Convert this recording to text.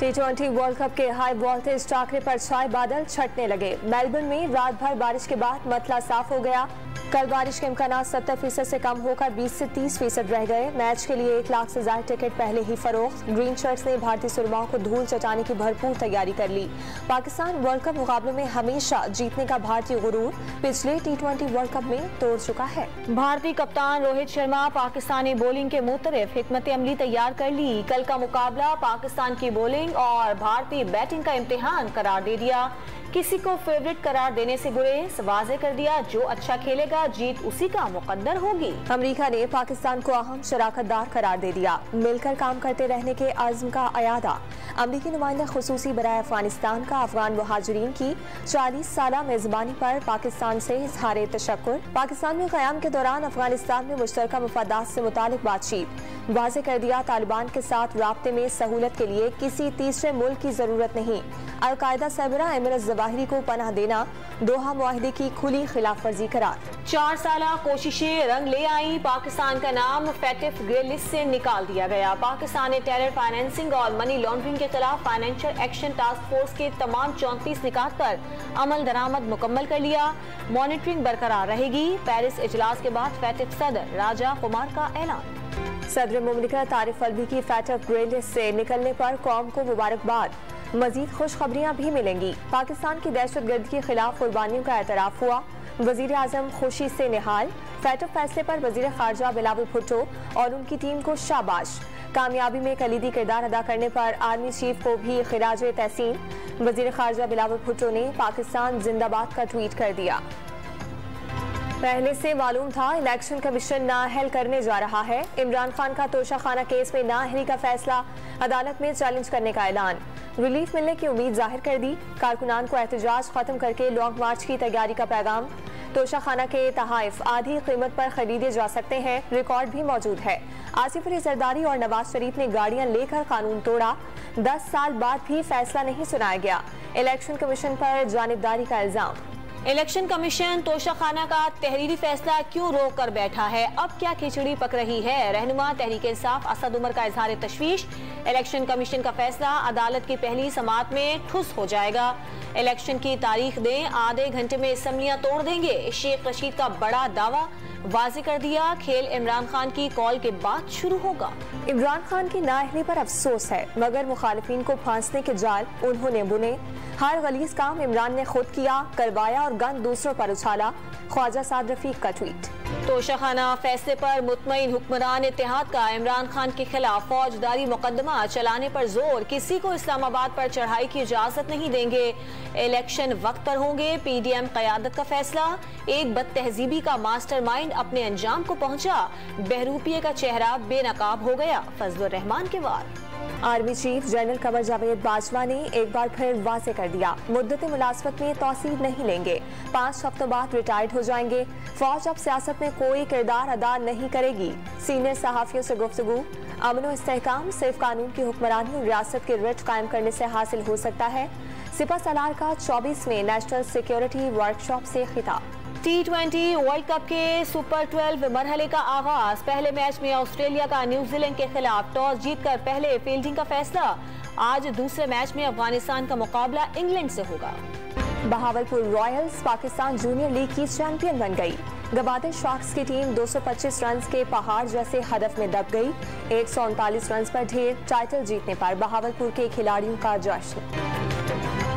T20 world cup के high voltage Thakare पर छाए बादल छटने लगे। मेलबर्न में रात भर बारिश के बाद मतला साफ हो गया। कल बारिश के इम्कानात 70% से कम होकर 20 से 30% रह गए। मैच के लिए 1 लाख से ज्यादा टिकट पहले ही फरोख्त। ग्रीन शर्ट्स ने भारतीय सुरमाओं को धूल चटाने की भरपूर तैयारी कर ली। पाकिस्तान वर्ल्ड कप मुकाबलों में हमेशा जीतने का भारतीय गुरूर पिछले T20 वर्ल्ड कप में तोड़ चुका है। भारतीय कप्तान रोहित शर्मा पाकिस्तानी बॉलिंग के मुतरिफ हिकमत अमली तैयार कर ली। कल का मुकाबला पाकिस्तान की बॉलिंग और भारतीय बैटिंग का इम्तिहान करार दे दिया। किसी को फेवरेट करार देने से गुरेज, वाज़े कर दिया जो अच्छा खेलेगा जीत उसी का मुकद्दर होगी। अमेरिका ने पाकिस्तान को अहम शराकतदार करार दे दिया। मिलकर काम करते रहने के अज़्म का अयादा। अमरीकी नुमाइंदा खुसूसी बराए अफगानिस्तान का अफगान मुहाजिरीन की 40 साला मेजबानी पर पाकिस्तान से इज़हार तशक्कुर। पाकिस्तान में क़याम के दौरान अफगानिस्तान में मुश्तरका मफादात से मुतालिक बातचीत। वाज़े कर दिया तालिबान के साथ राब्ते में सहूलत के लिए किसी तीसरे मुल्क की जरूरत नहीं। अलकायदा सरबराह एमिरत जवाहिरी को पनाह देना दोहा मुआहिदे की खुली खिलाफ वर्जी करार। 4 साला कोशिशें रंग ले आई। पाकिस्तान का नाम फैटिफ ग्रे लिस्ट से निकाल दिया गया। पाकिस्तान ने टेरर फाइनेंसिंग और मनी लॉन्ड्रिंग के खिलाफ फाइनेंशियल एक्शन टास्क फोर्स के तमाम 34 निकात पर अमल दरामद मुकम्मल कर लिया। मॉनिटरिंग बरकरार रहेगी। पेरिस इजलास के बाद फैटिफ सदर राजा कुमार का ऐलान। सदर मुमलिकत आरिफ अलवी की फैटिफ ग्रे लिस्ट से निकलने पर कौम को मुबारकबाद। मजीद खुशखबरियां भी मिलेंगी। पाकिस्तान की दहशतगर्दी के खिलाफ कुर्बानियों का एतराफ हुआ। वजीर आजम खुशी से निहाल। फैटिफ फैसले पर वजीर खारजा बिलावल भुट्टो और उनकी टीम को शाबाश। कामयाबी में कलीदी किरदार अदा करने पर आर्मी चीफ को भी खिराज तहसीन। वजीर खारजा बिलावल भुट्टो ने पाकिस्तान जिंदाबाद का ट्वीट कर दिया। पहले से मालूम था इलेक्शन कमीशन नाअहल करने जा रहा है। इमरान खान का तोशाखाना केस में नाअहली का फैसला अदालत में चैलेंज करने का ऐलान। रिलीफ मिलने की उम्मीद जाहिर कर दी। कारकुनान को एहतजाज खत्म करके लॉन्ग मार्च की तैयारी का पैगाम। तोशाखाना के तहाइफ आधी कीमत पर खरीदे जा सकते हैं। रिकॉर्ड भी मौजूद है। आसिफ अली जरदारी और नवाज शरीफ ने गाड़ियां लेकर कानून तोड़ा। 10 साल बाद भी फैसला नहीं सुनाया गया। इलेक्शन कमीशन पर जानिबदारी का इल्जाम। इलेक्शन कमीशन तोशाखाना का तहरीरी फैसला क्यों रोक कर बैठा है? अब क्या खिचड़ी पक रही है? रहनुमा तहरीक इंसाफ असद उमर का इजहार तशवीश। इलेक्शन कमीशन का फैसला अदालत की पहली समाअत में ठुस हो जाएगा। इलेक्शन की तारीख दें, आधे घंटे में असम्बलियां तोड़ देंगे। शेख रशीद का बड़ा दावा वाज़े कर दिया। खेल इमरान खान की कॉल के बाद शुरू होगा। इमरान खान की नाअहली पर अफसोस है, मगर मुखालिफिन को फांसने के जाल उन्होंने बुने। हर गलीज काम इमरान ने खुद किया, करवाया और गन दूसरों पर उछाला। ख्वाजा साद रफीक का ट्वीट। तोशाखाना फैसले पर मुतमईन हुक्मरान इत्तेहाद का इमरान खान के खिलाफ फौजदारी मुकदमा चलाने पर जोर। किसी को इस्लामाबाद पर चढ़ाई की इजाजत नहीं देंगे। इलेक्शन वक्त पर होंगे। PDM क़यादत का फैसला। एक बदतहजीबी का मास्टरमाइंड अपने अंजाम को पहुंचा। बहरूपिये का चेहरा बेनकाब हो गया। फजलुर रहमान के वार। Army chief general Qamar Javed Bajwa ने एक बार फिर वाज़े कर दिया, मुद्दत मुलाजमत में तौसील नहीं लेंगे। 5 हफ्तों बाद रिटायर्ड हो जाएंगे। फौज अब सियासत में कोई किरदार अदा नहीं करेगी। सीनियर सहाफियों से गुफ्तगू। अमन व इस्तेहकाम सिर्फ कानून की हुक्मरानी और रियासत के रिट कायम करने से हासिल हो सकता है। सिपा सलार का 24वें नेशनल सिक्योरिटी वर्कशॉप से खिताब। T20 वर्ल्ड कप के सुपर 12 मरहले का आगाज। पहले मैच में ऑस्ट्रेलिया का न्यूजीलैंड के खिलाफ टॉस जीतकर पहले फील्डिंग का फैसला। आज दूसरे मैच में अफगानिस्तान का मुकाबला इंग्लैंड से होगा। Bahawalpur Royals Pakistan junior league की चैंपियन बन गई। गवादर शार्क्स की टीम 225 रन के पहाड़ जैसे हदफ में दब गई। 139 रन पर ढेर। टाइटल जीतने पर बहावलपुर के खिलाड़ियों का जश्न।